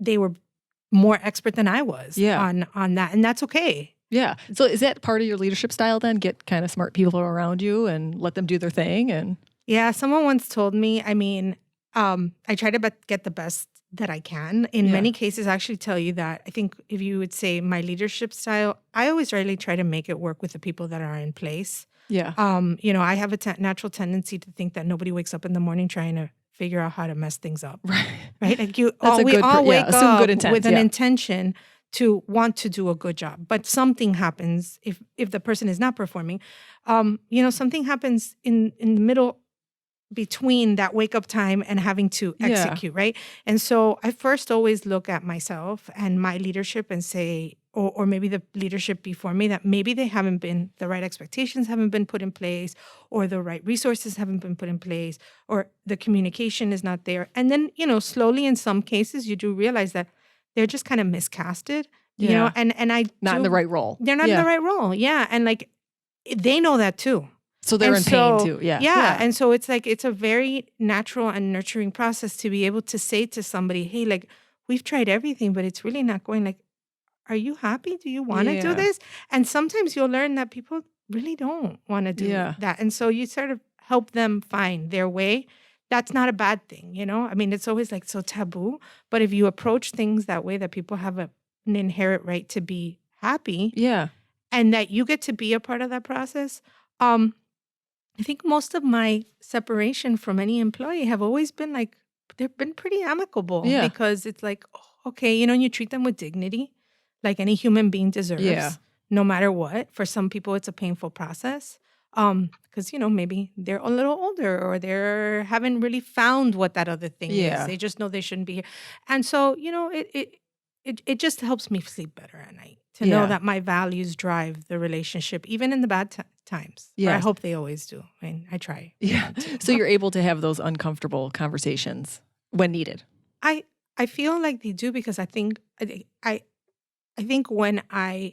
they were more expert than I was Yeah. on that. And that's okay. Yeah. So is that part of your leadership style then? Get kind of smart people around you and let them do their thing? And Yeah, someone once told me, I mean, I try to get the best that I can. In Yeah. many cases, I actually tell you that I think if you would say my leadership style, I always really try to make it work with the people that are in place. yeah. I have a natural tendency to think that nobody wakes up in the morning trying to figure out how to mess things up. Right. Right? Like we good all wake assume up good intent, with an yeah. intention to want to do a good job, but something happens if the person is not performing. Something happens in the middle between that wake up time and having to Yeah. execute, right? And so I first always look at myself and my leadership and say, or maybe the leadership before me, that maybe the right expectations haven't been put in place, or the right resources haven't been put in place, or the communication is not there. And then, slowly in some cases, you do realize that they're just kind of miscasted, Yeah. and Not in the right role. They're not in Yeah. the right role. Yeah. And like, they know that too. So they're And in pain too. Yeah. Yeah. And so it's like, it's a very natural and nurturing process to be able to say to somebody, hey, like, we've tried everything, but it's really not going. Like, are you happy? Do you want to do Yeah. this? And sometimes you'll learn that people really don't want to do Yeah. that. And so you sort of help them find their way. That's not a bad thing, I mean, it's always like so taboo. But if you approach things that way, that people have an inherent right to be happy, Yeah. and that you get to be a part of that process. I think most of my separation from any employee have always been like, they've been pretty amicable. Yeah. Because it's like, okay, and you treat them with dignity, like any human being deserves, Yeah. no matter what. For some people, it's a painful process. Because, maybe they're a little older, or they haven't really found what that other thing Yeah. is. They just know they shouldn't be here. And so, it just helps me sleep better at night to know Yeah. that my values drive the relationship, even in the bad times. But I Yes. hope they always do. I mean, I try. Yeah. So you're able to have those uncomfortable conversations when needed. I feel like they do, because I think when I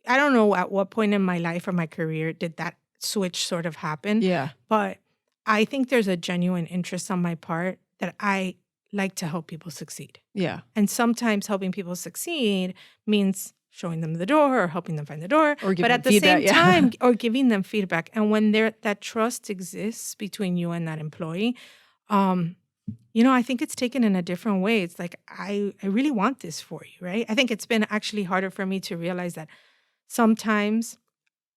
don't know at what point in my life or my career did that switch sort of happen. Yeah. But I think there's a genuine interest on my part that I like to help people succeed. Yeah. And sometimes helping people succeed means showing them the door or helping them find the door. Or giving but them at the feedback, same yeah. time, or giving them feedback. And when that trust exists between you and that employee, I think it's taken in a different way. It's like, I really want this for you, right? I think it's been actually harder for me to realize that sometimes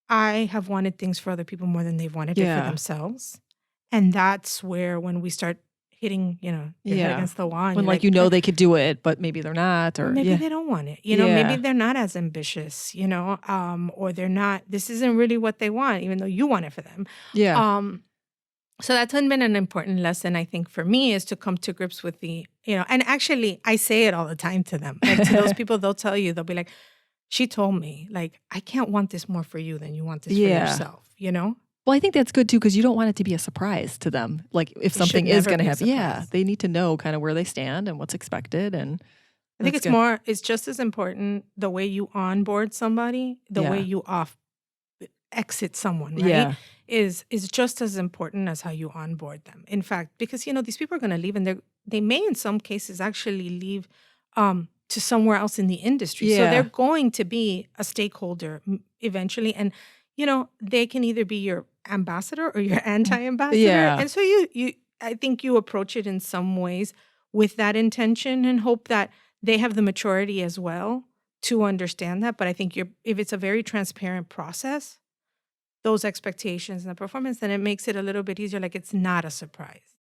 I have wanted things for other people more than they've wanted it Yeah. for themselves. And that's where, when we start hitting, your head Yeah. against the wall. And When you're like they could do it, but maybe they're not, or maybe yeah. they don't want it. Yeah. Maybe they're not as ambitious, or they're not, this isn't really what they want, even though you want it for them. Yeah. So that's been an important lesson, I think, for me, is to come to grips with and actually I say it all the time to them. Like, to those people, they'll tell you, they'll be like, she told me, like, I can't want this more for you than you want this for Yeah. yourself, Well, I think that's good too, because you don't want it to be a surprise to them. Like if something should is never going to be a happen, yeah, surprise. they need to know kind of where they stand and what's expected. And I think that's it's good. it's just as important the way you onboard somebody, the way Yeah. you exit someone, right? Yeah. Is just as important as how you onboard them. In fact, because these people are going to leave, and they may in some cases actually leave to somewhere else in the industry. So Yeah. they're going to be a stakeholder eventually, and they can either be your ambassador or your anti-ambassador. Yeah. And so I think you approach it in some ways with that intention, and hope that they have the maturity as well to understand that. But I think if it's a very transparent process, those expectations and the performance, then it makes it a little bit easier. Like, it's not a surprise.